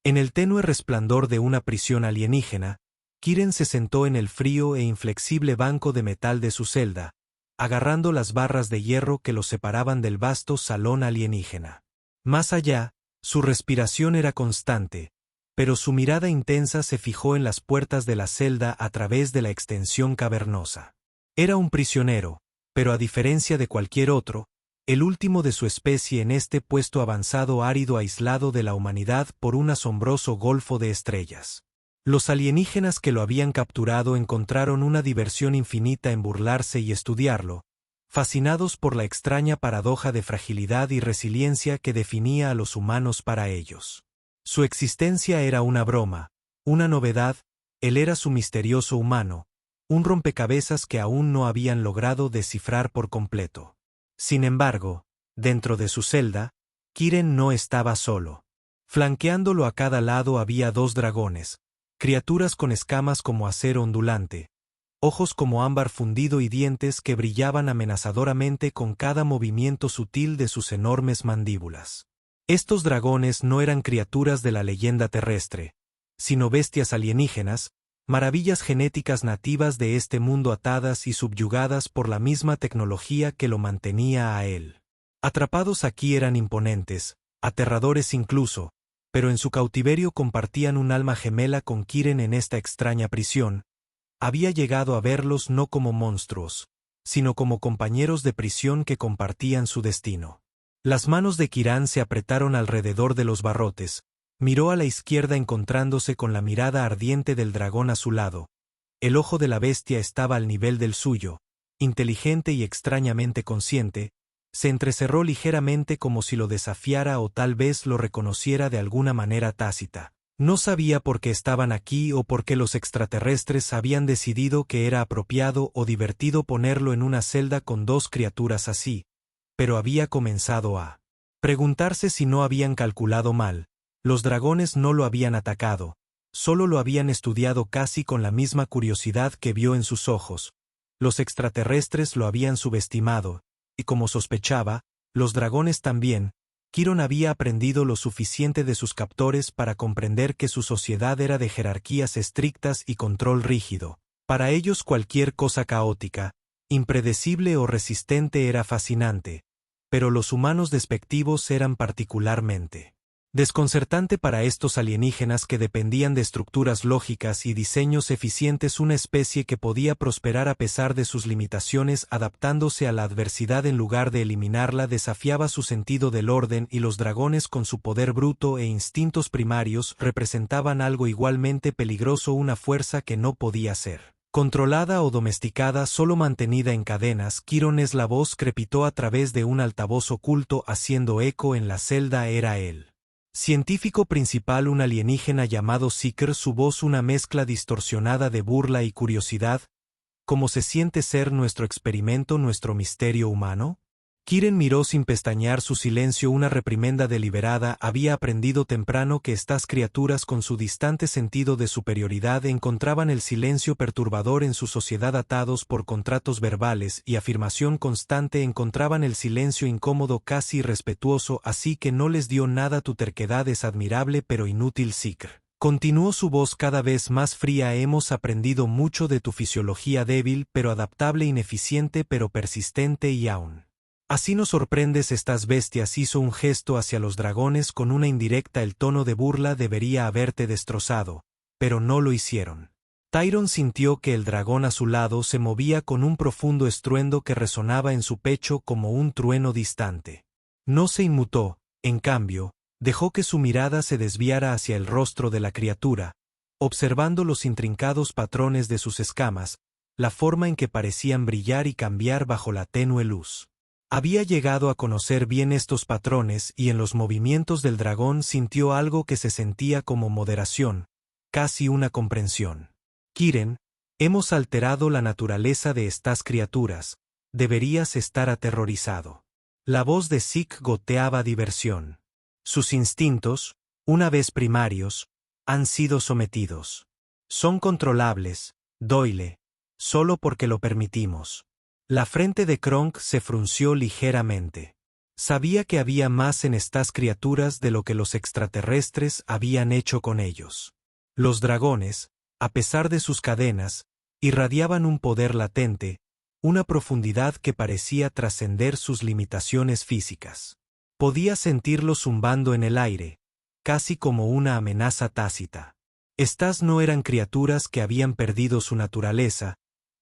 En el tenue resplandor de una prisión alienígena, Kiren se sentó en el frío e inflexible banco de metal de su celda, agarrando las barras de hierro que lo separaban del vasto salón alienígena. Más allá, su respiración era constante, pero su mirada intensa se fijó en las puertas de la celda a través de la extensión cavernosa. Era un prisionero, pero a diferencia de cualquier otro, el último de su especie en este puesto avanzado árido aislado de la humanidad por un asombroso golfo de estrellas. Los alienígenas que lo habían capturado encontraron una diversión infinita en burlarse y estudiarlo, fascinados por la extraña paradoja de fragilidad y resiliencia que definía a los humanos para ellos. Su existencia era una broma, una novedad, él era su misterioso humano, un rompecabezas que aún no habían logrado descifrar por completo. Sin embargo, dentro de su celda, Kiren no estaba solo. Flanqueándolo a cada lado había dos dragones, criaturas con escamas como acero ondulante, ojos como ámbar fundido y dientes que brillaban amenazadoramente con cada movimiento sutil de sus enormes mandíbulas. Estos dragones no eran criaturas de la leyenda terrestre, sino bestias alienígenas, maravillas genéticas nativas de este mundo atadas y subyugadas por la misma tecnología que lo mantenía a él. Atrapados aquí eran imponentes, aterradores incluso, pero en su cautiverio compartían un alma gemela con Kiren en esta extraña prisión. Había llegado a verlos no como monstruos, sino como compañeros de prisión que compartían su destino. Las manos de Kiran se apretaron alrededor de los barrotes, miró a la izquierda encontrándose con la mirada ardiente del dragón a su lado. El ojo de la bestia estaba al nivel del suyo, inteligente y extrañamente consciente. Se entrecerró ligeramente como si lo desafiara o tal vez lo reconociera de alguna manera tácita. No sabía por qué estaban aquí o por qué los extraterrestres habían decidido que era apropiado o divertido ponerlo en una celda con dos criaturas así, pero había comenzado a preguntarse si no habían calculado mal. Los dragones no lo habían atacado, solo lo habían estudiado casi con la misma curiosidad que vio en sus ojos. Los extraterrestres lo habían subestimado, y como sospechaba, los dragones también. Kiren había aprendido lo suficiente de sus captores para comprender que su sociedad era de jerarquías estrictas y control rígido. Para ellos cualquier cosa caótica, impredecible o resistente era fascinante, pero los humanos despectivos eran particularmente desconcertante para estos alienígenas que dependían de estructuras lógicas y diseños eficientes, una especie que podía prosperar a pesar de sus limitaciones adaptándose a la adversidad en lugar de eliminarla desafiaba su sentido del orden y los dragones con su poder bruto e instintos primarios representaban algo igualmente peligroso, una fuerza que no podía ser controlada o domesticada, solo mantenida en cadenas. Kiren's la voz crepitó a través de un altavoz oculto haciendo eco en la celda. Era él. Científico principal, un alienígena llamado Seeker, su voz una mezcla distorsionada de burla y curiosidad. ¿Cómo se siente ser nuestro experimento, nuestro misterio humano? Kiren miró sin pestañear su silencio, una reprimenda deliberada. Había aprendido temprano que estas criaturas con su distante sentido de superioridad encontraban el silencio perturbador en su sociedad, atados por contratos verbales y afirmación constante encontraban el silencio incómodo, casi irrespetuoso, así que no les dio nada. Tu terquedad es admirable pero inútil, Seeker. Continuó su voz cada vez más fría. Hemos aprendido mucho de tu fisiología débil pero adaptable, ineficiente pero persistente y aún así nos sorprendes. Estas bestias hizo un gesto hacia los dragones con una indirecta. El tono de burla debería haberte destrozado, pero no lo hicieron. Tyron sintió que el dragón a su lado se movía con un profundo estruendo que resonaba en su pecho como un trueno distante. No se inmutó, en cambio, dejó que su mirada se desviara hacia el rostro de la criatura, observando los intrincados patrones de sus escamas, la forma en que parecían brillar y cambiar bajo la tenue luz. Había llegado a conocer bien estos patrones y en los movimientos del dragón sintió algo que se sentía como moderación, casi una comprensión. Kiren, hemos alterado la naturaleza de estas criaturas, deberías estar aterrorizado. La voz de Zeke goteaba diversión. Sus instintos, una vez primarios, han sido sometidos. Son controlables, Doyle, solo porque lo permitimos. La frente de Kronk se frunció ligeramente. Sabía que había más en estas criaturas de lo que los extraterrestres habían hecho con ellos. Los dragones, a pesar de sus cadenas, irradiaban un poder latente, una profundidad que parecía trascender sus limitaciones físicas. Podía sentirlos zumbando en el aire, casi como una amenaza tácita. Estas no eran criaturas que habían perdido su naturaleza,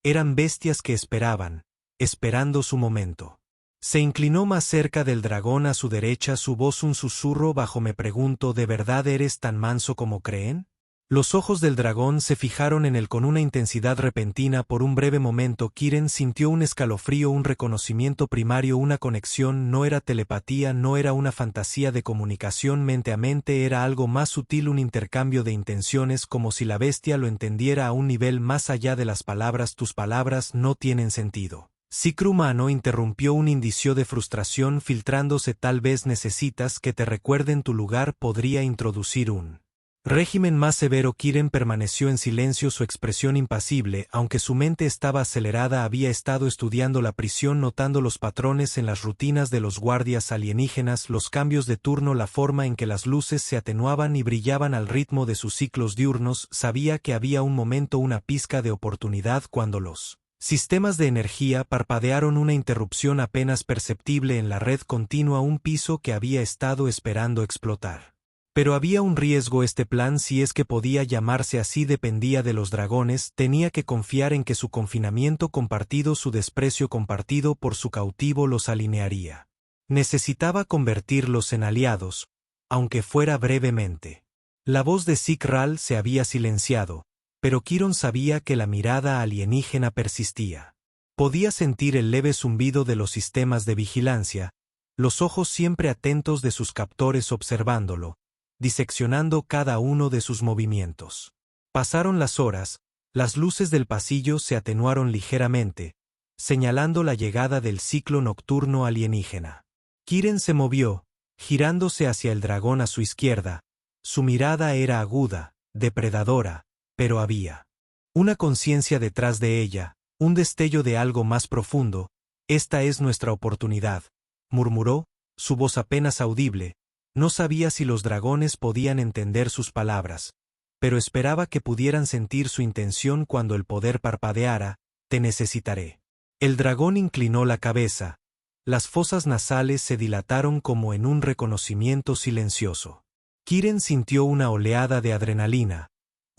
eran bestias que esperaban, esperando su momento. Se inclinó más cerca del dragón a su derecha, su voz un susurro bajo. Me pregunto, ¿de verdad eres tan manso como creen? Los ojos del dragón se fijaron en él con una intensidad repentina. Por un breve momento Kiren sintió un escalofrío, un reconocimiento primario, una conexión. No era telepatía, no era una fantasía de comunicación mente a mente, era algo más sutil, un intercambio de intenciones, como si la bestia lo entendiera a un nivel más allá de las palabras. Tus palabras no tienen sentido. Sikrumano interrumpió, un indicio de frustración filtrándose. Tal vez necesitas que te recuerden tu lugar. Podría introducir un régimen más severo. Kiren permaneció en silencio, su expresión impasible, aunque su mente estaba acelerada. Había estado estudiando la prisión, notando los patrones en las rutinas de los guardias alienígenas, los cambios de turno, la forma en que las luces se atenuaban y brillaban al ritmo de sus ciclos diurnos. Sabía que había un momento, una pizca de oportunidad, cuando los sistemas de energía parpadearon. Una interrupción apenas perceptible en la red continua, un piso que había estado esperando explotar. Pero había un riesgo. Este plan, si es que podía llamarse así, dependía de los dragones. Tenía que confiar en que su confinamiento compartido, su desprecio compartido por su cautivo, los alinearía. Necesitaba convertirlos en aliados, aunque fuera brevemente. La voz de Sikral se había silenciado, pero Kiron sabía que la mirada alienígena persistía. Podía sentir el leve zumbido de los sistemas de vigilancia, los ojos siempre atentos de sus captores observándolo, diseccionando cada uno de sus movimientos. Pasaron las horas, las luces del pasillo se atenuaron ligeramente, señalando la llegada del ciclo nocturno alienígena. Kiren se movió, girándose hacia el dragón a su izquierda. Su mirada era aguda, depredadora, pero había una conciencia detrás de ella, un destello de algo más profundo. Esta es nuestra oportunidad, murmuró, su voz apenas audible. No sabía si los dragones podían entender sus palabras, pero esperaba que pudieran sentir su intención cuando el poder parpadeara. Te necesitaré. El dragón inclinó la cabeza. Las fosas nasales se dilataron como en un reconocimiento silencioso. Kiren sintió una oleada de adrenalina,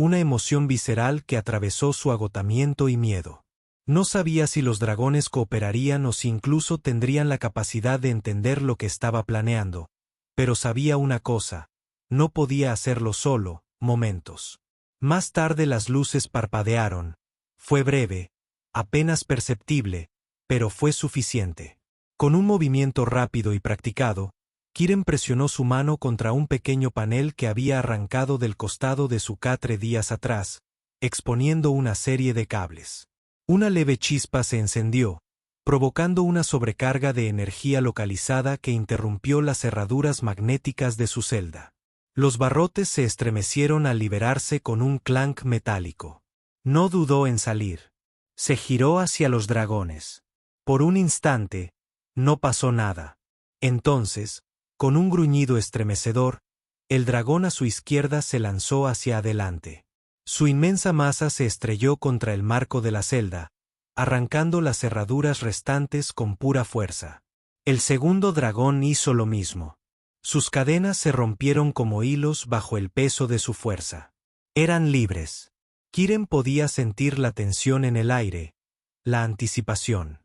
una emoción visceral que atravesó su agotamiento y miedo. No sabía si los dragones cooperarían o si incluso tendrían la capacidad de entender lo que estaba planeando. Pero sabía una cosa, no podía hacerlo solo. Momentos más tarde las luces parpadearon. Fue breve, apenas perceptible, pero fue suficiente. Con un movimiento rápido y practicado, Kiren presionó su mano contra un pequeño panel que había arrancado del costado de su catre días atrás, exponiendo una serie de cables. Una leve chispa se encendió, provocando una sobrecarga de energía localizada que interrumpió las cerraduras magnéticas de su celda. Los barrotes se estremecieron al liberarse con un clank metálico. No dudó en salir. Se giró hacia los dragones. Por un instante, no pasó nada. Entonces, con un gruñido estremecedor, el dragón a su izquierda se lanzó hacia adelante. Su inmensa masa se estrelló contra el marco de la celda, arrancando las cerraduras restantes con pura fuerza. El segundo dragón hizo lo mismo. Sus cadenas se rompieron como hilos bajo el peso de su fuerza. Eran libres. Kiren podía sentir la tensión en el aire, la anticipación.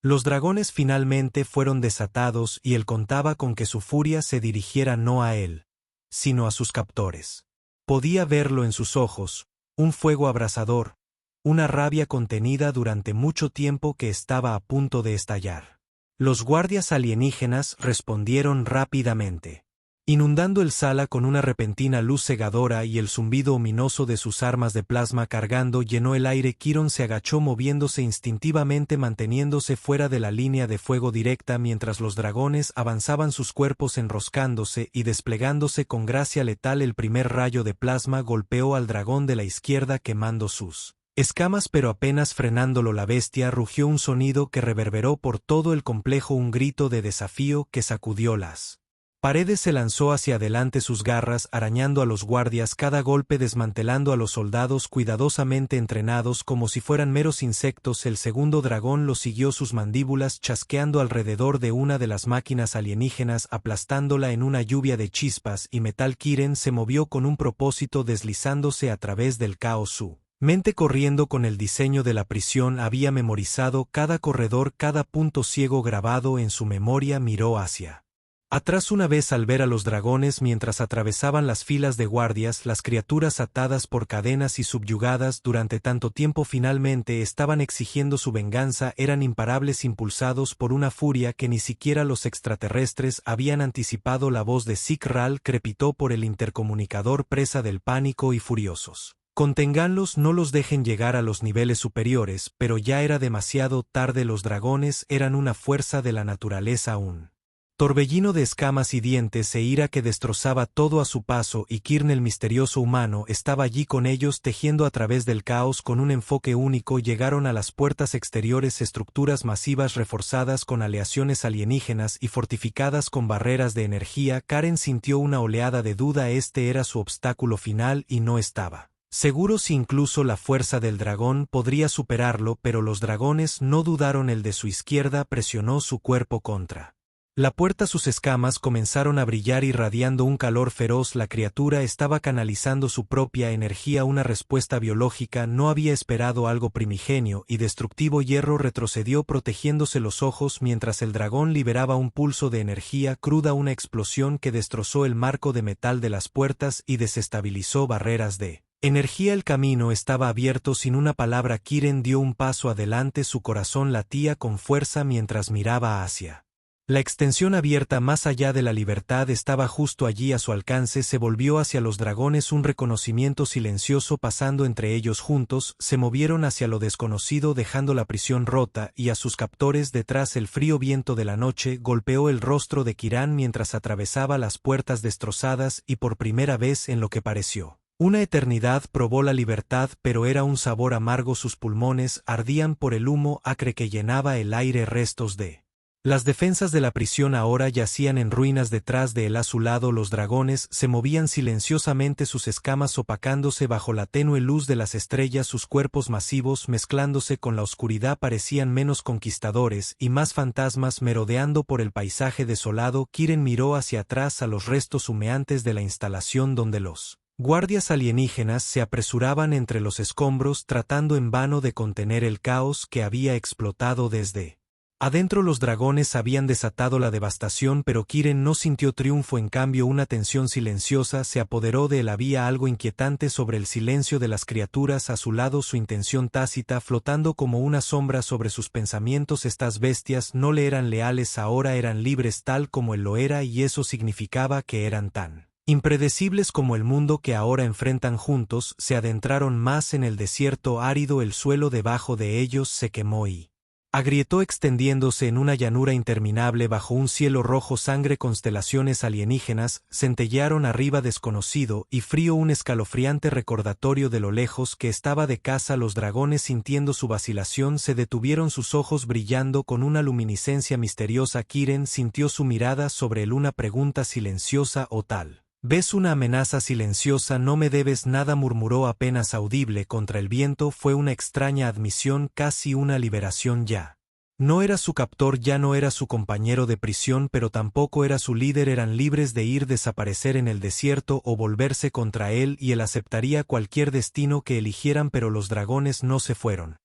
Los dragones finalmente fueron desatados y él contaba con que su furia se dirigiera no a él, sino a sus captores. Podía verlo en sus ojos, un fuego abrasador, una rabia contenida durante mucho tiempo que estaba a punto de estallar. Los guardias alienígenas respondieron rápidamente, inundando el sala con una repentina luz cegadora, y el zumbido ominoso de sus armas de plasma cargando llenó el aire. Kiron se agachó, moviéndose instintivamente, manteniéndose fuera de la línea de fuego directa mientras los dragones avanzaban, sus cuerpos enroscándose y desplegándose con gracia letal. El primer rayo de plasma golpeó al dragón de la izquierda, quemando sus Escamas, pero apenas frenándolo la bestia rugió un sonido que reverberó por todo el complejo, un grito de desafío que sacudió las paredes. Se lanzó hacia adelante, sus garras arañando a los guardias, cada golpe desmantelando a los soldados cuidadosamente entrenados como si fueran meros insectos. El segundo dragón lo siguió, sus mandíbulas chasqueando alrededor de una de las máquinas alienígenas, aplastándola en una lluvia de chispas y metal. Kiren se movió con un propósito, deslizándose a través del caos. Su mente corriendo con el diseño de la prisión, había memorizado cada corredor, cada punto ciego grabado en su memoria. Miró hacia atrás una vez al ver a los dragones mientras atravesaban las filas de guardias, las criaturas atadas por cadenas y subyugadas durante tanto tiempo finalmente estaban exigiendo su venganza. Eran imparables, impulsados por una furia que ni siquiera los extraterrestres habían anticipado. La voz de Zikral crepitó por el intercomunicador, presa del pánico y furiosos. Conténganlos, no los dejen llegar a los niveles superiores, pero ya era demasiado tarde. Los dragones eran una fuerza de la naturaleza, un torbellino de escamas y dientes e ira que destrozaba todo a su paso, y Kirn, el misterioso humano, estaba allí con ellos, tejiendo a través del caos con un enfoque único. Llegaron a las puertas exteriores, estructuras masivas reforzadas con aleaciones alienígenas y fortificadas con barreras de energía. Karen sintió una oleada de duda. Este era su obstáculo final y no estaba seguro si incluso la fuerza del dragón podría superarlo, pero los dragones no dudaron. El de su izquierda presionó su cuerpo contra la puerta, sus escamas comenzaron a brillar irradiando un calor feroz. La criatura estaba canalizando su propia energía, una respuesta biológica. No había esperado algo primigenio y destructivo. Hierro retrocedió protegiéndose los ojos mientras el dragón liberaba un pulso de energía cruda, una explosión que destrozó el marco de metal de las puertas y desestabilizó barreras de energía. El camino estaba abierto. Sin una palabra, Kiren dio un paso adelante, su corazón latía con fuerza mientras miraba hacia la extensión abierta. Más allá de la libertad estaba justo allí a su alcance. Se volvió hacia los dragones, un reconocimiento silencioso pasando entre ellos. Juntos se movieron hacia lo desconocido, dejando la prisión rota y a sus captores detrás. El frío viento de la noche golpeó el rostro de Kiran mientras atravesaba las puertas destrozadas, y por primera vez en lo que pareció una eternidad probó la libertad, pero era un sabor amargo. Sus pulmones ardían por el humo acre que llenaba el aire. Restos de las defensas de la prisión ahora yacían en ruinas detrás de él. A su lado los dragones se movían silenciosamente, sus escamas opacándose bajo la tenue luz de las estrellas. Sus cuerpos masivos mezclándose con la oscuridad parecían menos conquistadores y más fantasmas merodeando por el paisaje desolado. Kiren miró hacia atrás a los restos humeantes de la instalación donde los guardias alienígenas se apresuraban entre los escombros, tratando en vano de contener el caos que había explotado desde adentro. Los dragones habían desatado la devastación, pero Kiren no sintió triunfo. En cambio, una tensión silenciosa se apoderó de él. Había algo inquietante sobre el silencio de las criaturas a su lado, su intención tácita flotando como una sombra sobre sus pensamientos. Estas bestias no le eran leales, ahora eran libres tal como él lo era, y eso significaba que eran tan impredecibles como el mundo que ahora enfrentan. Juntos se adentraron más en el desierto árido. El suelo debajo de ellos se quemó y agrietó, extendiéndose en una llanura interminable bajo un cielo rojo sangre. Constelaciones alienígenas centellearon arriba, desconocido y frío, un escalofriante recordatorio de lo lejos que estaba de casa. Los dragones, sintiendo su vacilación, se detuvieron, sus ojos brillando con una luminiscencia misteriosa. Kiren sintió su mirada sobre él, una pregunta silenciosa o tal vez una amenaza silenciosa. No me debes nada, murmuró apenas audible contra el viento. Fue una extraña admisión, casi una liberación. Ya no era su captor, ya no era su compañero de prisión, pero tampoco era su líder. Eran libres de ir, desaparecer en el desierto o volverse contra él, y él aceptaría cualquier destino que eligieran. Pero los dragones no se fueron.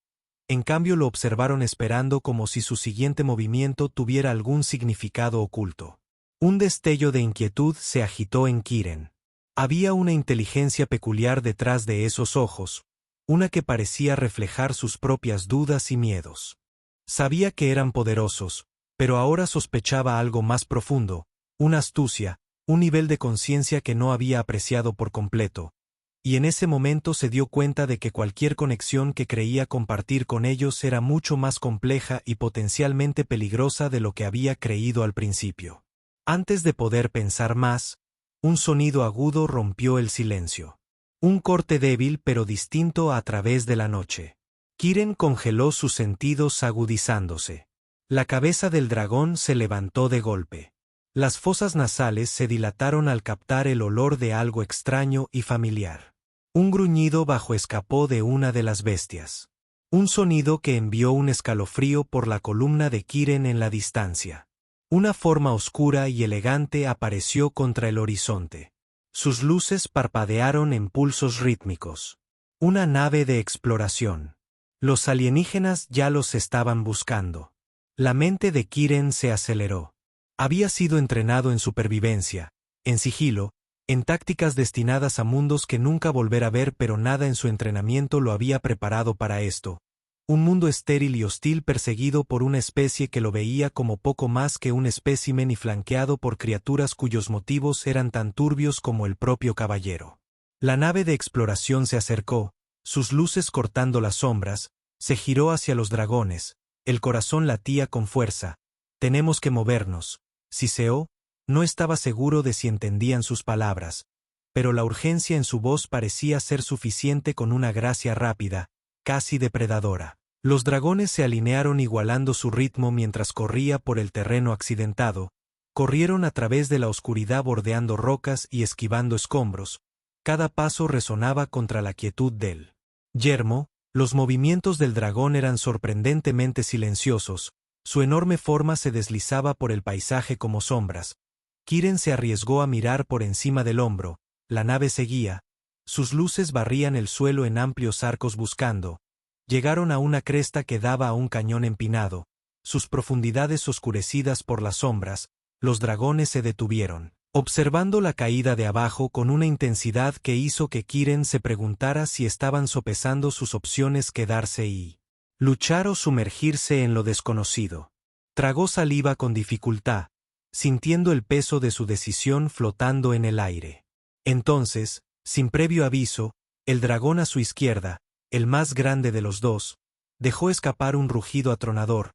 En cambio, lo observaron esperando, como si su siguiente movimiento tuviera algún significado oculto. Un destello de inquietud se agitó en Kiren. Había una inteligencia peculiar detrás de esos ojos, una que parecía reflejar sus propias dudas y miedos. Sabía que eran poderosos, pero ahora sospechaba algo más profundo, una astucia, un nivel de conciencia que no había apreciado por completo. Y en ese momento se dio cuenta de que cualquier conexión que creía compartir con ellos era mucho más compleja y potencialmente peligrosa de lo que había creído al principio. Antes de poder pensar más, un sonido agudo rompió el silencio. Un corte débil pero distinto a través de la noche. Kiren congeló sus sentidos agudizándose. La cabeza del dragón se levantó de golpe. Las fosas nasales se dilataron al captar el olor de algo extraño y familiar. Un gruñido bajo escapó de una de las bestias. Un sonido que envió un escalofrío por la columna de Kiren en la distancia. Una forma oscura y elegante apareció contra el horizonte. Sus luces parpadearon en pulsos rítmicos. Una nave de exploración. Los alienígenas ya los estaban buscando. La mente de Kiren se aceleró. Había sido entrenado en supervivencia, en sigilo, en tácticas destinadas a mundos que nunca volver a ver, pero nada en su entrenamiento lo había preparado para esto. Un mundo estéril y hostil perseguido por una especie que lo veía como poco más que un espécimen y flanqueado por criaturas cuyos motivos eran tan turbios como el propio caballero. La nave de exploración se acercó, sus luces cortando las sombras, se giró hacia los dragones, el corazón latía con fuerza. «Tenemos que movernos», siseó. No estaba seguro de si entendían sus palabras, pero la urgencia en su voz parecía ser suficiente con una gracia rápida, casi depredadora. Los dragones se alinearon igualando su ritmo mientras corría por el terreno accidentado, corrieron a través de la oscuridad bordeando rocas y esquivando escombros. Cada paso resonaba contra la quietud del yermo. Los movimientos del dragón eran sorprendentemente silenciosos, su enorme forma se deslizaba por el paisaje como sombras. Kiren se arriesgó a mirar por encima del hombro, la nave seguía, sus luces barrían el suelo en amplios arcos buscando. Llegaron a una cresta que daba a un cañón empinado, sus profundidades oscurecidas por las sombras. Los dragones se detuvieron, observando la caída de abajo con una intensidad que hizo que Kiren se preguntara si estaban sopesando sus opciones: quedarse y luchar o sumergirse en lo desconocido. Tragó saliva con dificultad, sintiendo el peso de su decisión flotando en el aire. Entonces, sin previo aviso, el dragón a su izquierda, el más grande de los dos, dejó escapar un rugido atronador,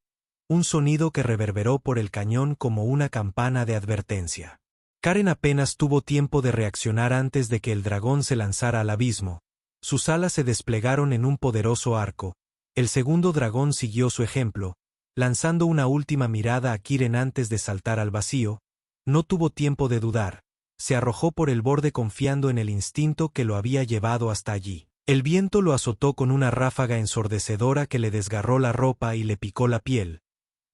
un sonido que reverberó por el cañón como una campana de advertencia. Karen apenas tuvo tiempo de reaccionar antes de que el dragón se lanzara al abismo. Sus alas se desplegaron en un poderoso arco. El segundo dragón siguió su ejemplo, lanzando una última mirada a Kiren antes de saltar al vacío. No tuvo tiempo de dudar. Se arrojó por el borde confiando en el instinto que lo había llevado hasta allí. El viento lo azotó con una ráfaga ensordecedora que le desgarró la ropa y le picó la piel.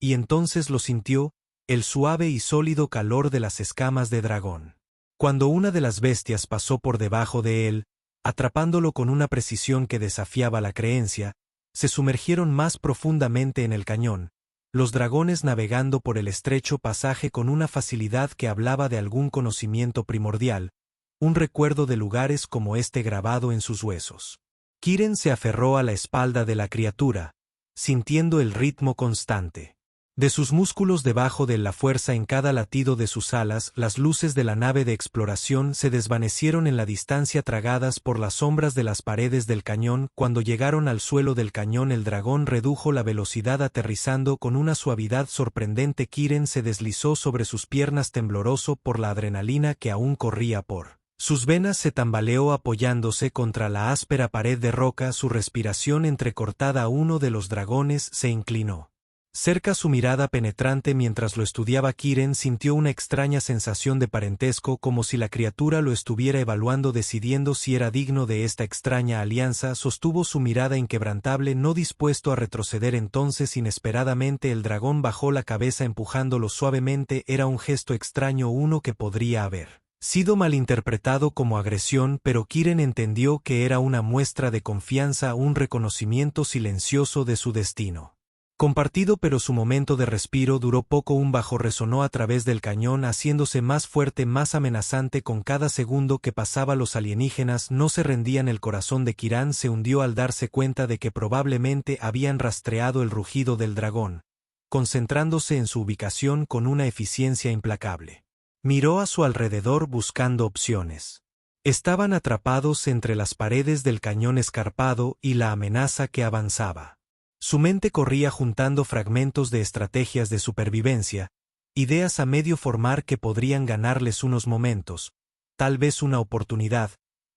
Y entonces lo sintió, el suave y sólido calor de las escamas de dragón. Cuando una de las bestias pasó por debajo de él, atrapándolo con una precisión que desafiaba la creencia, se sumergieron más profundamente en el cañón, los dragones navegando por el estrecho pasaje con una facilidad que hablaba de algún conocimiento primordial, un recuerdo de lugares como este grabado en sus huesos. Kiren se aferró a la espalda de la criatura, sintiendo el ritmo constante de sus músculos debajo de la fuerza en cada latido de sus alas. Las luces de la nave de exploración se desvanecieron en la distancia tragadas por las sombras de las paredes del cañón. Cuando llegaron al suelo del cañón, el dragón redujo la velocidad aterrizando con una suavidad sorprendente. Kiren se deslizó sobre sus piernas tembloroso por la adrenalina que aún corría por sus venas. Se tambaleó apoyándose contra la áspera pared de roca, su respiración entrecortada. Uno de los dragones se inclinó cerca su mirada penetrante mientras lo estudiaba. Kiren sintió una extraña sensación de parentesco, como si la criatura lo estuviera evaluando, decidiendo si era digno de esta extraña alianza. Sostuvo su mirada inquebrantable, no dispuesto a retroceder. Entonces, inesperadamente, el dragón bajó la cabeza empujándolo suavemente. Era un gesto extraño, uno que podría haber sido malinterpretado como agresión, pero Kiren entendió que era una muestra de confianza, un reconocimiento silencioso de su destino compartido. Pero su momento de respiro duró poco. Un bajo resonó a través del cañón, haciéndose más fuerte, más amenazante con cada segundo que pasaba. Los alienígenas no se rendían. El corazón de Kiran se hundió al darse cuenta de que probablemente habían rastreado el rugido del dragón, concentrándose en su ubicación con una eficiencia implacable. Miró a su alrededor buscando opciones. Estaban atrapados entre las paredes del cañón escarpado y la amenaza que avanzaba. Su mente corría juntando fragmentos de estrategias de supervivencia, ideas a medio formar que podrían ganarles unos momentos, tal vez una oportunidad,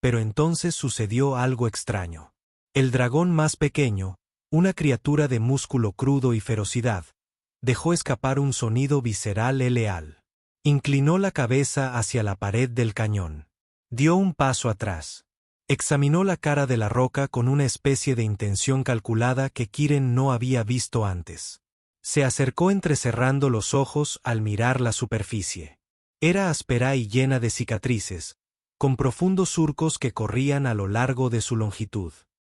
pero entonces sucedió algo extraño. El dragón más pequeño, una criatura de músculo crudo y ferocidad, dejó escapar un sonido visceral y leal. Inclinó la cabeza hacia la pared del cañón. Dio un paso atrás. Examinó la cara de la roca con una especie de intención calculada que Kiren no había visto antes. Se acercó entrecerrando los ojos al mirar la superficie. Era áspera y llena de cicatrices, con profundos surcos que corrían a lo largo de su longitud.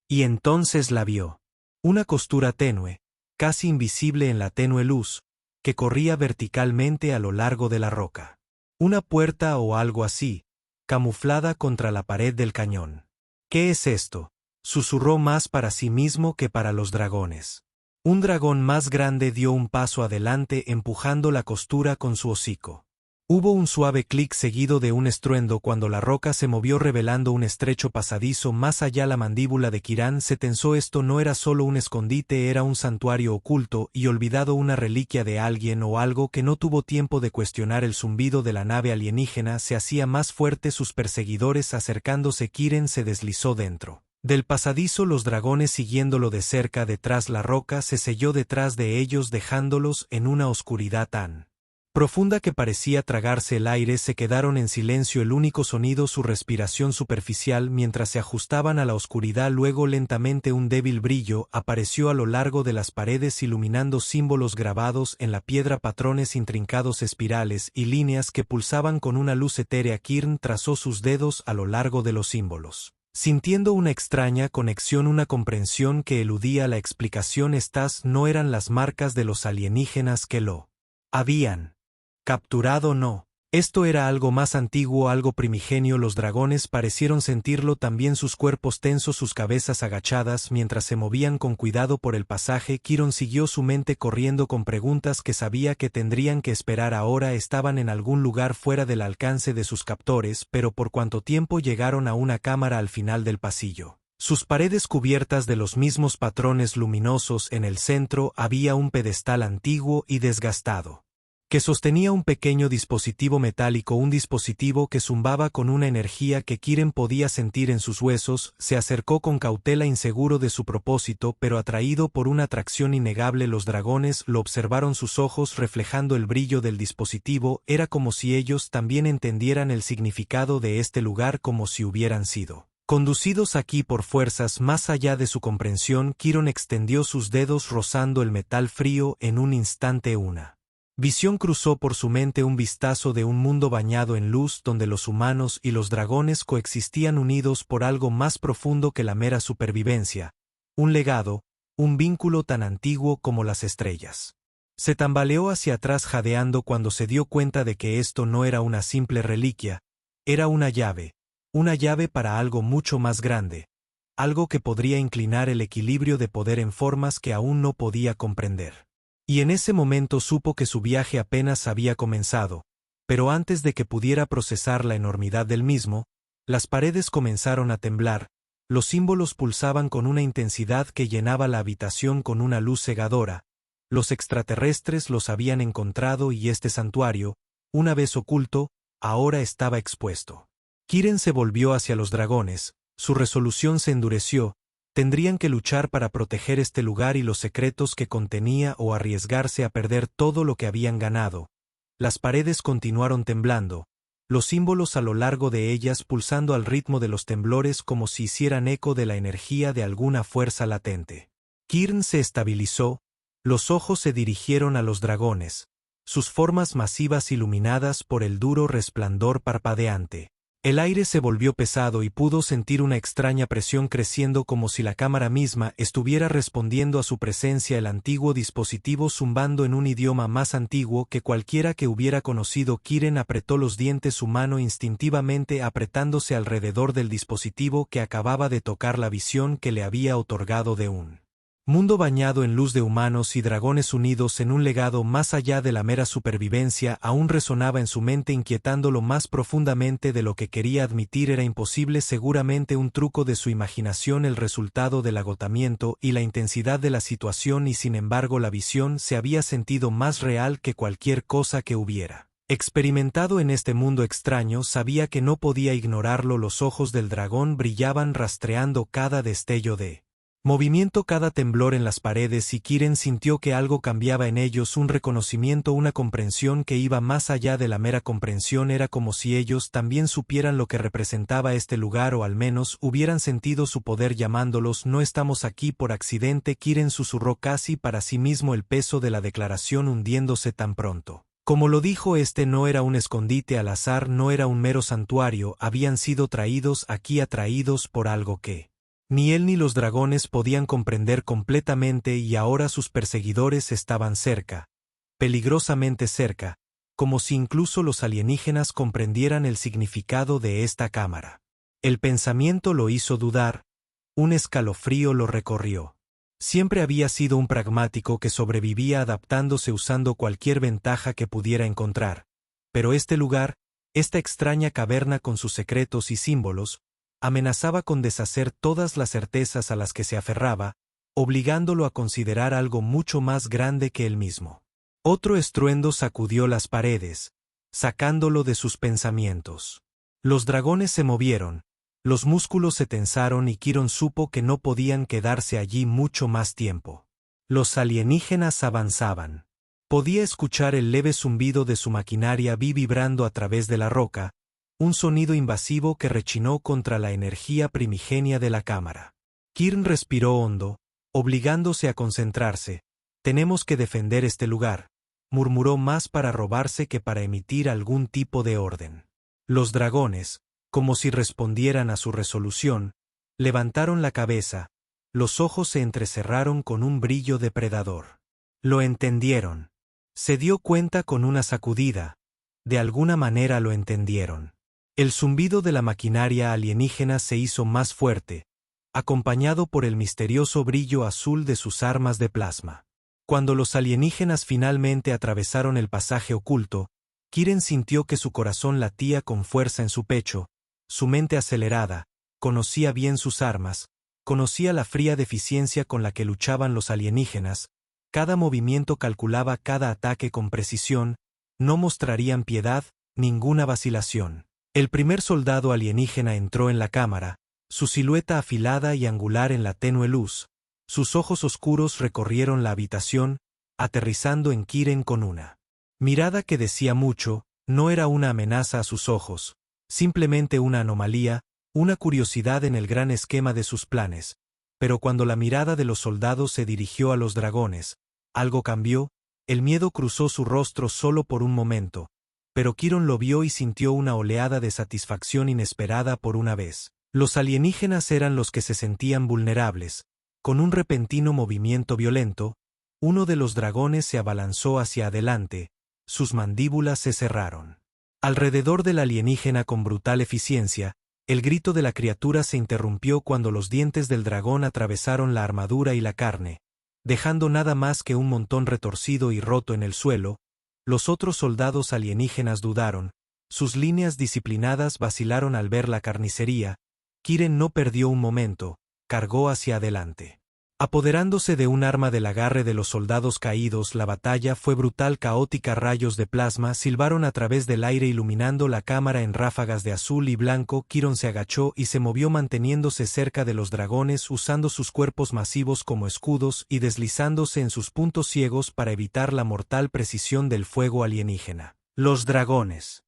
Y entonces la vio. Una costura tenue, casi invisible en la tenue luz, que corría verticalmente a lo largo de la roca. Una puerta o algo así, camuflada contra la pared del cañón. ¿Qué es esto?, susurró más para sí mismo que para los dragones. Un dragón más grande dio un paso adelante empujando la costura con su hocico. Hubo un suave clic seguido de un estruendo cuando la roca se movió revelando un estrecho pasadizo más allá. La mandíbula de Kiran se tensó. Esto no era solo un escondite, era un santuario oculto y olvidado, una reliquia de alguien o algo que no tuvo tiempo de cuestionar. El zumbido de la nave alienígena se hacía más fuerte, sus perseguidores acercándose. Kiren se deslizó dentro del pasadizo, los dragones siguiéndolo de cerca. Detrás la roca se selló detrás de ellos dejándolos en una oscuridad tan profunda que parecía tragarse el aire. Se quedaron en silencio, el único sonido su respiración superficial mientras se ajustaban a la oscuridad. Luego lentamente un débil brillo apareció a lo largo de las paredes iluminando símbolos grabados en la piedra, patrones intrincados, espirales y líneas que pulsaban con una luz etérea. Kirn trazó sus dedos a lo largo de los símbolos, sintiendo una extraña conexión, una comprensión que eludía la explicación. Estas no eran las marcas de los alienígenas que lo habían capturado, no. Esto era algo más antiguo, algo primigenio. Los dragones parecieron sentirlo también, sus cuerpos tensos, sus cabezas agachadas mientras se movían con cuidado por el pasaje. Kiron siguió su mente corriendo con preguntas que sabía que tendrían que esperar. Ahora estaban en algún lugar fuera del alcance de sus captores, pero ¿por cuánto tiempo? Llegaron a una cámara al final del pasillo. Sus paredes cubiertas de los mismos patrones luminosos. En el centro había un pedestal antiguo y desgastado que sostenía un pequeño dispositivo metálico, un dispositivo que zumbaba con una energía que Kiren podía sentir en sus huesos. Se acercó con cautela, inseguro de su propósito, pero atraído por una atracción innegable. Los dragones lo observaron, sus ojos reflejando el brillo del dispositivo. Era como si ellos también entendieran el significado de este lugar, como si hubieran sido conducidos aquí por fuerzas más allá de su comprensión. Kiron extendió sus dedos rozando el metal frío. En un instante una visión cruzó por su mente, un vistazo de un mundo bañado en luz donde los humanos y los dragones coexistían unidos por algo más profundo que la mera supervivencia, un legado, un vínculo tan antiguo como las estrellas. Se tambaleó hacia atrás jadeando cuando se dio cuenta de que esto no era una simple reliquia, era una llave para algo mucho más grande, algo que podría inclinar el equilibrio de poder en formas que aún no podía comprender. Y en ese momento supo que su viaje apenas había comenzado, pero antes de que pudiera procesar la enormidad del mismo, las paredes comenzaron a temblar, los símbolos pulsaban con una intensidad que llenaba la habitación con una luz cegadora. Los extraterrestres los habían encontrado y este santuario, una vez oculto, ahora estaba expuesto. Kiren se volvió hacia los dragones, su resolución se endureció. Tendrían que luchar para proteger este lugar y los secretos que contenía o arriesgarse a perder todo lo que habían ganado. Las paredes continuaron temblando, los símbolos a lo largo de ellas pulsando al ritmo de los temblores como si hicieran eco de la energía de alguna fuerza latente. Kirn se estabilizó, los ojos se dirigieron a los dragones, sus formas masivas iluminadas por el duro resplandor parpadeante. El aire se volvió pesado y pudo sentir una extraña presión creciendo como si la cámara misma estuviera respondiendo a su presencia. El antiguo dispositivo zumbando en un idioma más antiguo que cualquiera que hubiera conocido. Kiren apretó los dientes, su mano instintivamente apretándose alrededor del dispositivo que acababa de tocar. La visión que le había otorgado de un mundo bañado en luz de humanos y dragones unidos en un legado más allá de la mera supervivencia aún resonaba en su mente, inquietándolo más profundamente de lo que quería admitir. Era imposible, seguramente un truco de su imaginación, el resultado del agotamiento y la intensidad de la situación, y sin embargo la visión se había sentido más real que cualquier cosa que hubiera Experimentado en este mundo extraño, sabía que no podía ignorarlo. Los ojos del dragón brillaban rastreando cada destello de movimiento, cada temblor en las paredes, y Kiren sintió que algo cambiaba en ellos, un reconocimiento, una comprensión que iba más allá de la mera comprensión. Era como si ellos también supieran lo que representaba este lugar, o al menos hubieran sentido su poder llamándolos. No estamos aquí por accidente, Kiren susurró casi para sí mismo, el peso de la declaración hundiéndose tan pronto. Como lo dijo, este no era un escondite al azar, no era un mero santuario, habían sido traídos aquí, atraídos por algo que ni él ni los dragones podían comprender completamente, y ahora sus perseguidores estaban cerca, peligrosamente cerca, como si incluso los alienígenas comprendieran el significado de esta cámara. El pensamiento lo hizo dudar, un escalofrío lo recorrió. Siempre había sido un pragmático que sobrevivía adaptándose usando cualquier ventaja que pudiera encontrar, pero este lugar, esta extraña caverna con sus secretos y símbolos, amenazaba con deshacer todas las certezas a las que se aferraba, obligándolo a considerar algo mucho más grande que él mismo. Otro estruendo sacudió las paredes, sacándolo de sus pensamientos. Los dragones se movieron, los músculos se tensaron, y Kiron supo que no podían quedarse allí mucho más tiempo. Los alienígenas avanzaban. Podía escuchar el leve zumbido de su maquinaria vibrando a través de la roca, un sonido invasivo que rechinó contra la energía primigenia de la cámara. Kirin respiró hondo, obligándose a concentrarse. Tenemos que defender este lugar, murmuró, más para robarse que para emitir algún tipo de orden. Los dragones, como si respondieran a su resolución, levantaron la cabeza, los ojos se entrecerraron con un brillo depredador. Lo entendieron. Se dio cuenta con una sacudida. De alguna manera lo entendieron. El zumbido de la maquinaria alienígena se hizo más fuerte, acompañado por el misterioso brillo azul de sus armas de plasma. Cuando los alienígenas finalmente atravesaron el pasaje oculto, Kiren sintió que su corazón latía con fuerza en su pecho, su mente acelerada, conocía bien sus armas, conocía la fría deficiencia con la que luchaban los alienígenas, cada movimiento calculaba, cada ataque con precisión, no mostrarían piedad, ninguna vacilación. El primer soldado alienígena entró en la cámara, su silueta afilada y angular en la tenue luz, sus ojos oscuros recorrieron la habitación, aterrizando en Kiren con una mirada que decía mucho. No era una amenaza a sus ojos, simplemente una anomalía, una curiosidad en el gran esquema de sus planes. Pero cuando la mirada de los soldados se dirigió a los dragones, algo cambió, el miedo cruzó su rostro solo por un momento. Pero Kiron lo vio y sintió una oleada de satisfacción inesperada por una vez. Los alienígenas eran los que se sentían vulnerables. Con un repentino movimiento violento, uno de los dragones se abalanzó hacia adelante, sus mandíbulas se cerraron. Alrededor del alienígena con brutal eficiencia, el grito de la criatura se interrumpió cuando los dientes del dragón atravesaron la armadura y la carne, dejando nada más que un montón retorcido y roto en el suelo. Los otros soldados alienígenas dudaron, sus líneas disciplinadas vacilaron al ver la carnicería. Kiren no perdió un momento, cargó hacia adelante. Apoderándose de un arma del agarre de los soldados caídos, la batalla fue brutal, caótica. Rayos de plasma silbaron a través del aire iluminando la cámara en ráfagas de azul y blanco. Kiron se agachó y se movió manteniéndose cerca de los dragones, usando sus cuerpos masivos como escudos y deslizándose en sus puntos ciegos para evitar la mortal precisión del fuego alienígena. Los dragones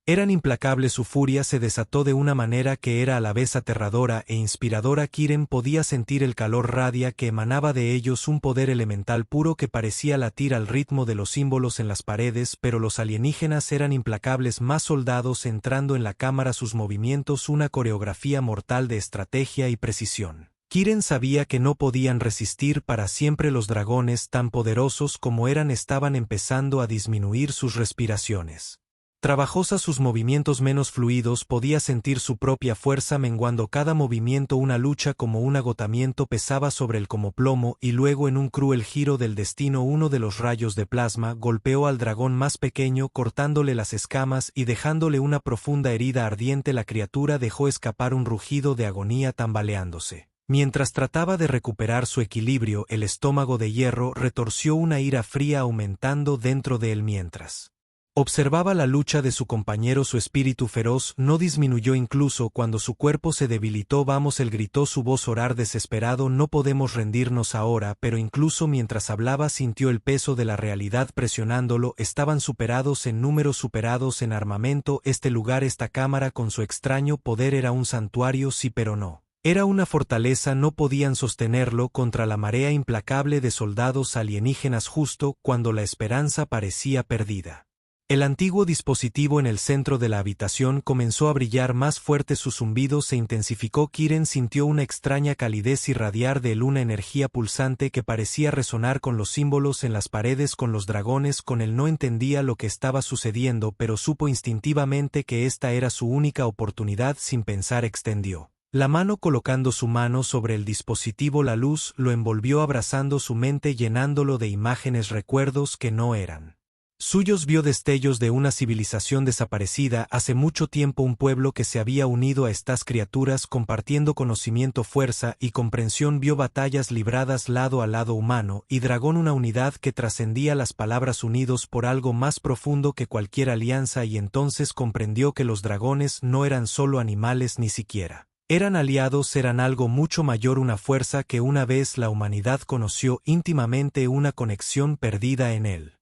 eran implacables, su furia se desató de una manera que era a la vez aterradora e inspiradora. Kiren podía sentir el calor radia que emanaba de ellos, un poder elemental puro que parecía latir al ritmo de los símbolos en las paredes, pero los alienígenas eran implacables. Más soldados entrando en la cámara, sus movimientos una coreografía mortal de estrategia y precisión. Kiren sabía que no podían resistir para siempre. Los dragones, tan poderosos como eran, estaban empezando a disminuir sus respiraciones. Trabajosa, sus movimientos menos fluidos, podía sentir su propia fuerza menguando cada movimiento. Una lucha como un agotamiento pesaba sobre él como plomo, y luego en un cruel giro del destino uno de los rayos de plasma golpeó al dragón más pequeño, cortándole las escamas y dejándole una profunda herida ardiente. La criatura dejó escapar un rugido de agonía tambaleándose. Mientras trataba de recuperar su equilibrio, el estómago de hierro retorció, una ira fría aumentando dentro de él mientras Observaba la lucha de su compañero, su espíritu feroz no disminuyó incluso cuando su cuerpo se debilitó. Vamos, él gritó su voz orar desesperado, no podemos rendirnos ahora, pero incluso mientras hablaba sintió el peso de la realidad presionándolo, estaban superados en número, superados en armamento, este lugar, esta cámara con su extraño poder era un santuario, sí pero no. Era una fortaleza, no podían sostenerlo contra la marea implacable de soldados alienígenas justo cuando la esperanza parecía perdida. El antiguo dispositivo en el centro de la habitación comenzó a brillar más fuerte, su zumbido se intensificó. Kiren sintió una extraña calidez irradiar de él, una energía pulsante que parecía resonar con los símbolos en las paredes, con los dragones. Con él no entendía lo que estaba sucediendo, pero supo instintivamente que esta era su única oportunidad. Sin pensar extendió la mano, colocando su mano sobre el dispositivo. La luz lo envolvió abrazando su mente, llenándolo de imágenes, recuerdos que no eran suyos. Vio destellos de una civilización desaparecida hace mucho tiempo, un pueblo que se había unido a estas criaturas compartiendo conocimiento, fuerza y comprensión. Vio batallas libradas lado a lado, humano y dragón, una unidad que trascendía las palabras, unidos por algo más profundo que cualquier alianza, y entonces comprendió que los dragones no eran solo animales, ni siquiera eran aliados, eran algo mucho mayor, una fuerza que una vez la humanidad conoció íntimamente, una conexión perdida en él.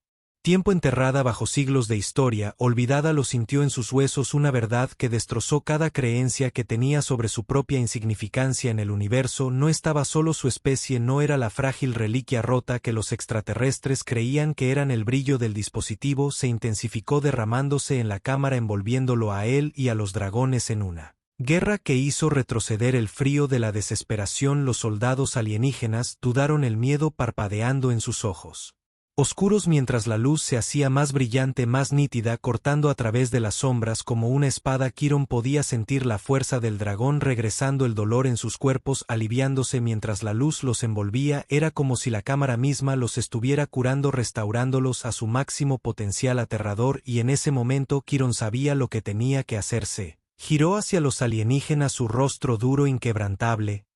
Tiempo enterrada bajo siglos de historia, olvidada, lo sintió en sus huesos, una verdad que destrozó cada creencia que tenía sobre su propia insignificancia en el universo. No estaba solo, su especie no era la frágil reliquia rota que los extraterrestres creían que eran. El brillo del dispositivo se intensificó, derramándose en la cámara, envolviéndolo a él y a los dragones en una guerra que hizo retroceder el frío de la desesperación. Los soldados alienígenas dudaron, el miedo parpadeando en sus ojos oscuros mientras la luz se hacía más brillante, más nítida, cortando a través de las sombras como una espada. Kiron podía sentir la fuerza del dragón regresando, el dolor en sus cuerpos aliviándose mientras la luz los envolvía. Era como si la cámara misma los estuviera curando, restaurándolos a su máximo potencial aterrador, y en ese momento Kiron sabía lo que tenía que hacerse. Giró hacia los alienígenas, su rostro duro, inquebrantable.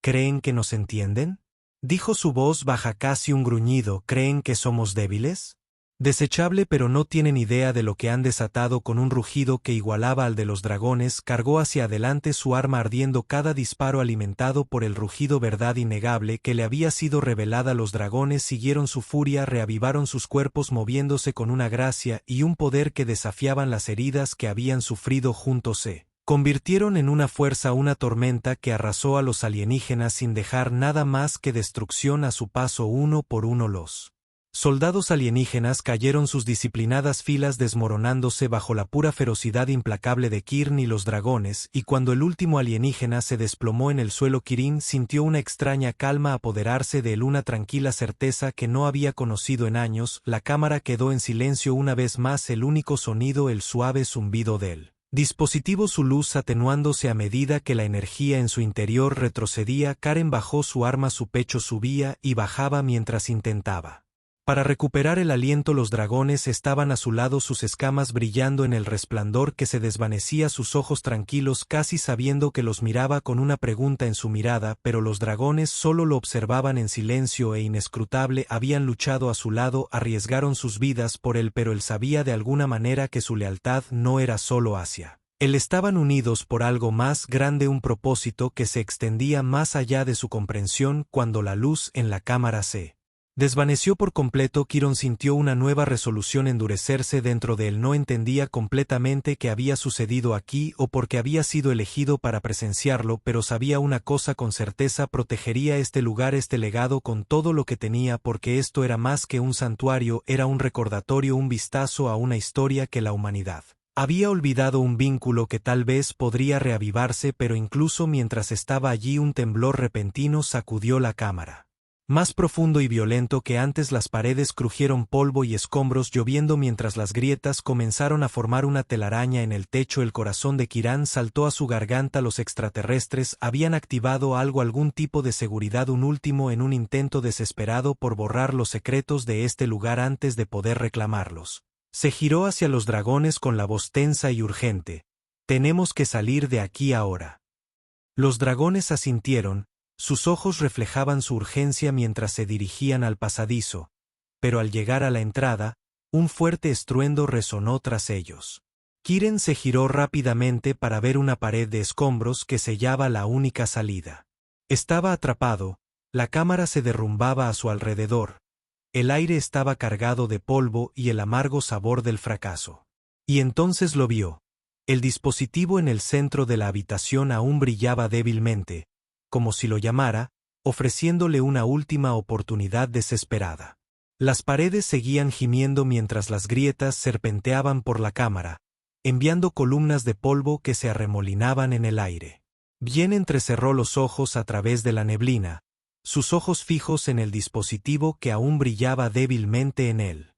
¿Creen que nos entienden?, dijo su voz baja, casi un gruñido. ¿Creen que somos débiles? Desechable, pero no tienen idea de lo que han desatado. Con un rugido que igualaba al de los dragones, cargó hacia adelante su arma ardiendo, cada disparo alimentado por el rugido, verdad innegable que le había sido revelada. Los dragones siguieron su furia, reavivaron sus cuerpos moviéndose con una gracia y un poder que desafiaban las heridas que habían sufrido juntos. Convirtieron en una fuerza, una tormenta que arrasó a los alienígenas sin dejar nada más que destrucción a su paso. Uno por uno los soldados alienígenas cayeron, sus disciplinadas filas desmoronándose bajo la pura ferocidad implacable de Kirn y los dragones, y cuando el último alienígena se desplomó en el suelo, Kirin sintió una extraña calma apoderarse de él, una tranquila certeza que no había conocido en años. La cámara quedó en silencio una vez más, el único sonido el suave zumbido del dispositivo, su luz atenuándose a medida que la energía en su interior retrocedía. Karen bajó su arma, su pecho subía y bajaba mientras intentaba para recuperar el aliento. Los dragones estaban a su lado, sus escamas brillando en el resplandor que se desvanecía, sus ojos tranquilos, casi sabiendo que los miraba con una pregunta en su mirada, pero los dragones solo lo observaban en silencio e inescrutable. Habían luchado a su lado, arriesgaron sus vidas por él, pero él sabía de alguna manera que su lealtad no era solo hacia él, estaban unidos por algo más grande, un propósito que se extendía más allá de su comprensión. Cuando la luz en la cámara se desvaneció por completo, Kiron sintió una nueva resolución endurecerse dentro de él. No entendía completamente qué había sucedido aquí o por qué había sido elegido para presenciarlo, pero sabía una cosa con certeza: protegería este lugar, este legado con todo lo que tenía, porque esto era más que un santuario, era un recordatorio, un vistazo a una historia que la humanidad había olvidado, un vínculo que tal vez podría reavivarse. Pero incluso mientras estaba allí, un temblor repentino sacudió la cámara. Más profundo y violento que antes, las paredes crujieron, polvo y escombros lloviendo mientras las grietas comenzaron a formar una telaraña en el techo. El corazón de Kiran saltó a su garganta. Los extraterrestres habían activado algo, algún tipo de seguridad, un último en un intento desesperado por borrar los secretos de este lugar antes de poder reclamarlos. Se giró hacia los dragones con la voz tensa y urgente: «Tenemos que salir de aquí ahora». Los dragones asintieron. Sus ojos reflejaban su urgencia mientras se dirigían al pasadizo, pero al llegar a la entrada, Un fuerte estruendo resonó tras ellos. Kiren se giró rápidamente para ver una pared de escombros que sellaba la única salida. Estaba atrapado, la cámara se derrumbaba a su alrededor. El aire estaba cargado de polvo y el amargo sabor del fracaso. Y entonces lo vio. El dispositivo en el centro de la habitación aún brillaba débilmente, como si lo llamara, ofreciéndole una última oportunidad desesperada. Las paredes seguían gimiendo mientras las grietas serpenteaban por la cámara, enviando columnas de polvo que se arremolinaban en el aire. Bien entrecerró los ojos a través de la neblina, sus ojos fijos en el dispositivo que aún brillaba débilmente en el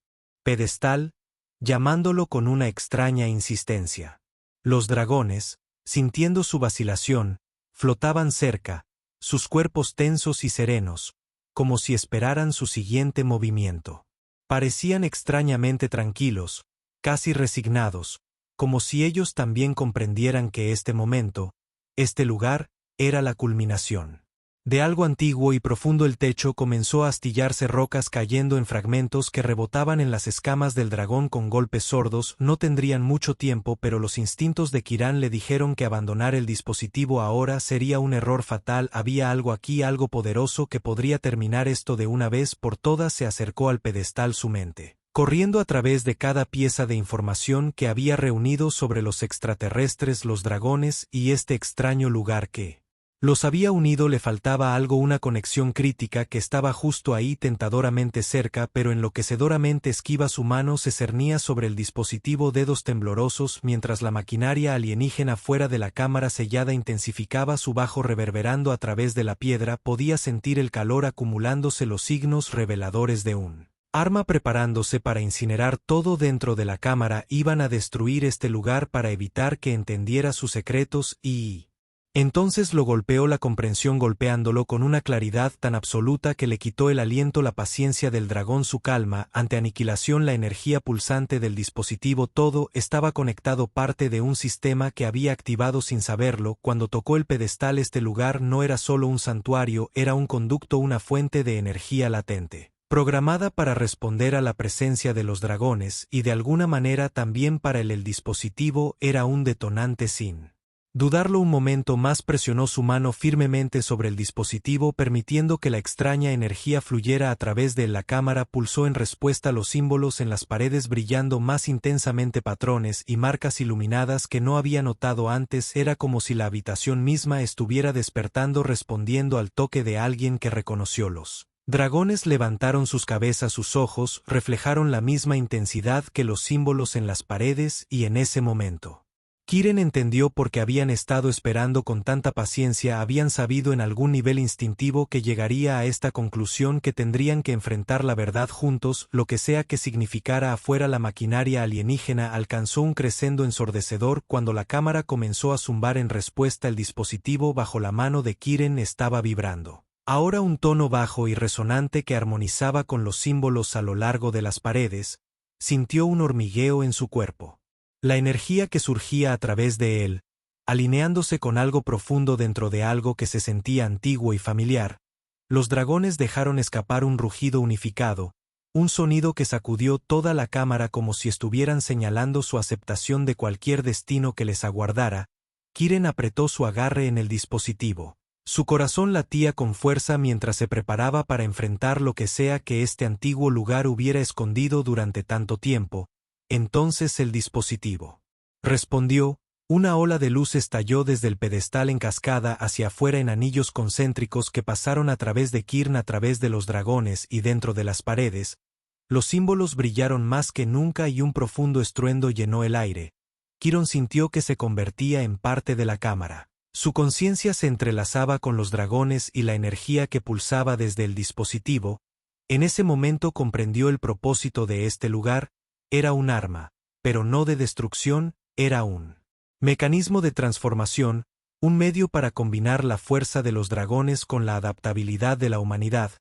pedestal, llamándolo con una extraña insistencia. Los dragones, sintiendo su vacilación, flotaban cerca, sus cuerpos tensos y serenos, como si esperaran su siguiente movimiento. Parecían extrañamente tranquilos, casi resignados, como si ellos también comprendieran que este momento, este lugar, era la culminación. De algo antiguo y profundo el techo comenzó a astillarse, rocas cayendo en fragmentos que rebotaban en las escamas del dragón con golpes sordos. No tendrían mucho tiempo, pero los instintos de Kiran le dijeron que abandonar el dispositivo ahora sería un error fatal. Había algo aquí, algo poderoso que podría terminar esto de una vez por todas. Se acercó al pedestal su mente, corriendo a través de cada pieza de información que había reunido sobre los extraterrestres, los dragones y este extraño lugar que los había unido. Le faltaba algo, una conexión crítica que estaba justo ahí, tentadoramente cerca, pero enloquecedoramente esquiva. Su mano se cernía sobre el dispositivo, dedos temblorosos, mientras la maquinaria alienígena fuera de la cámara sellada intensificaba su bajo reverberando a través de la piedra. Podía sentir el calor acumulándose, los signos reveladores de un arma preparándose para incinerar todo dentro de la cámara. Iban a destruir este lugar para evitar que entendiera sus secretos y entonces lo golpeó la comprensión, golpeándolo con una claridad tan absoluta que le quitó el aliento, la paciencia del dragón, su calma ante aniquilación, la energía pulsante del dispositivo. Todo estaba conectado, parte de un sistema que había activado sin saberlo. Cuando tocó el pedestal, este lugar no era solo un santuario, era un conducto, una fuente de energía latente, programada para responder a la presencia de los dragones, y de alguna manera también para él. El dispositivo era un detonante. Sin dudarlo un momento más, presionó su mano firmemente sobre el dispositivo, permitiendo que la extraña energía fluyera a través de la cámara. Pulsó en respuesta, los símbolos en las paredes brillando más intensamente, patrones y marcas iluminadas que no había notado antes. Era como si la habitación misma estuviera despertando, respondiendo al toque de alguien que reconoció. Los dragones levantaron sus cabezas, sus ojos reflejaron la misma intensidad que los símbolos en las paredes, y en ese momento Kiren entendió por qué habían estado esperando con tanta paciencia. Habían sabido en algún nivel instintivo que llegaría a esta conclusión, que tendrían que enfrentar la verdad juntos, lo que sea que significara afuera. La maquinaria alienígena alcanzó un crescendo ensordecedor cuando la cámara comenzó a zumbar en respuesta. El dispositivo bajo la mano de Kiren estaba vibrando, ahora un tono bajo y resonante que armonizaba con los símbolos a lo largo de las paredes. Sintió un hormigueo en su cuerpo. La energía que surgía a través de él, alineándose con algo profundo dentro de algo que se sentía antiguo y familiar. Los dragones dejaron escapar un rugido unificado, un sonido que sacudió toda la cámara como si estuvieran señalando su aceptación de cualquier destino que les aguardara. Kiren apretó su agarre en el dispositivo. Su corazón latía con fuerza mientras se preparaba para enfrentar lo que sea que este antiguo lugar hubiera escondido durante tanto tiempo. Entonces el dispositivo respondió. Una ola de luz estalló desde el pedestal en cascada hacia afuera en anillos concéntricos que pasaron a través de Kirn, a través de los dragones y dentro de las paredes. Los símbolos brillaron más que nunca y un profundo estruendo llenó el aire. Kiron sintió que se convertía en parte de la cámara. Su conciencia se entrelazaba con los dragones y la energía que pulsaba desde el dispositivo. En ese momento comprendió el propósito de este lugar. Era un arma, pero no de destrucción, era un mecanismo de transformación, un medio para combinar la fuerza de los dragones con la adaptabilidad de la humanidad,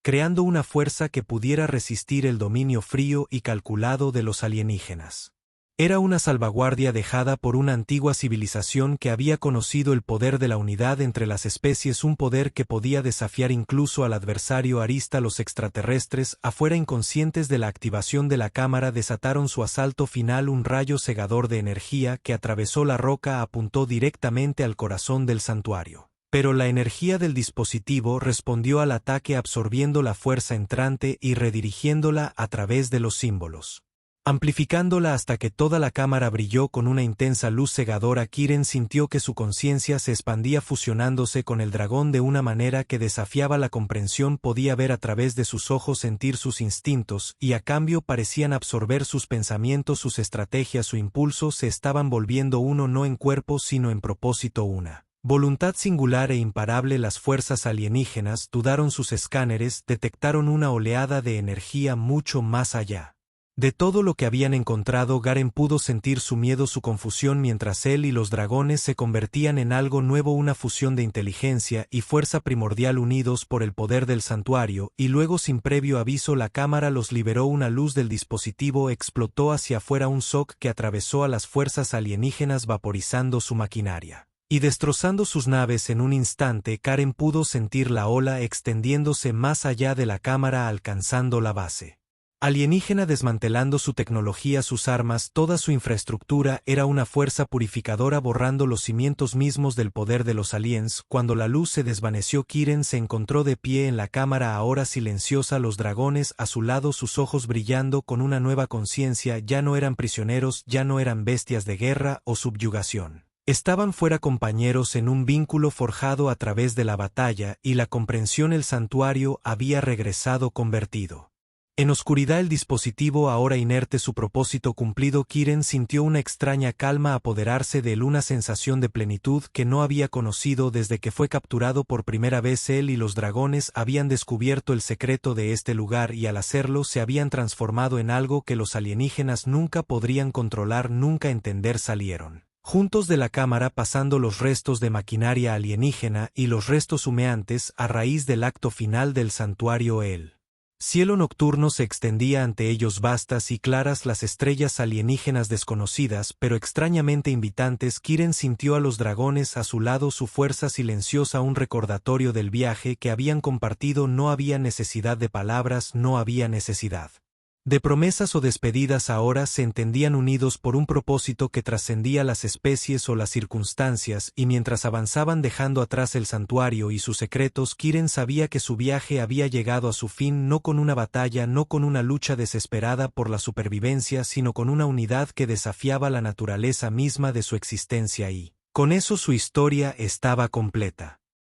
creando una fuerza que pudiera resistir el dominio frío y calculado de los alienígenas. Era una salvaguardia dejada por una antigua civilización que había conocido el poder de la unidad entre las especies, un poder que podía desafiar incluso al adversario arista. Los extraterrestres, afuera inconscientes de la activación de la cámara, desataron su asalto final. Un rayo cegador de energía que atravesó la roca apuntó directamente al corazón del santuario. Pero la energía del dispositivo respondió al ataque absorbiendo la fuerza entrante y redirigiéndola a través de los símbolos, amplificándola hasta que toda la cámara brilló con una intensa luz cegadora. Kiren sintió que su conciencia se expandía fusionándose con el dragón de una manera que desafiaba la comprensión. Podía ver a través de sus ojos, sentir sus instintos, y a cambio parecían absorber sus pensamientos, sus estrategias, su impulso. Se estaban volviendo uno, no en cuerpo sino en propósito, una voluntad singular e imparable. Las fuerzas alienígenas dudaron sus escáneres, detectaron una oleada de energía mucho más allá de todo lo que habían encontrado. Garen pudo sentir su miedo, su confusión, mientras él y los dragones se convertían en algo nuevo, una fusión de inteligencia y fuerza primordial unidos por el poder del santuario. Y luego, sin previo aviso, la cámara los liberó. Una luz del dispositivo explotó hacia afuera, un shock que atravesó a las fuerzas alienígenas, vaporizando su maquinaria y destrozando sus naves en un instante. Karen pudo sentir la ola extendiéndose más allá de la cámara, alcanzando la base alienígena, desmantelando su tecnología, sus armas, toda su infraestructura. Era una fuerza purificadora borrando los cimientos mismos del poder de los aliens. Cuando la luz se desvaneció, Kiren se encontró de pie en la cámara, ahora silenciosa, los dragones a su lado, sus ojos brillando con una nueva conciencia. Ya no eran prisioneros, ya no eran bestias de guerra o subyugación. Estaban fuera, compañeros en un vínculo forjado a través de la batalla y la comprensión. El santuario había regresado convertido en oscuridad, el dispositivo ahora inerte, su propósito cumplido. Kiren sintió una extraña calma apoderarse de él, una sensación de plenitud que no había conocido desde que fue capturado por primera vez. Él y los dragones habían descubierto el secreto de este lugar y al hacerlo se habían transformado en algo que los alienígenas nunca podrían controlar, nunca entender. Salieron juntos de la cámara, pasando los restos de maquinaria alienígena y los restos humeantes a raíz del acto final del santuario. El cielo nocturno se extendía ante ellos, vastas y claras, las estrellas alienígenas desconocidas pero extrañamente invitantes. Kiren sintió a los dragones a su lado, su fuerza silenciosa, un recordatorio del viaje que habían compartido. No había necesidad de palabras, no había necesidad de promesas o despedidas. Ahora se entendían unidos por un propósito que trascendía las especies o las circunstancias, y mientras avanzaban dejando atrás el santuario y sus secretos, Kiren sabía que su viaje había llegado a su fin, no con una batalla, no con una lucha desesperada por la supervivencia, sino con una unidad que desafiaba la naturaleza misma de su existencia y, con eso, su historia estaba completa.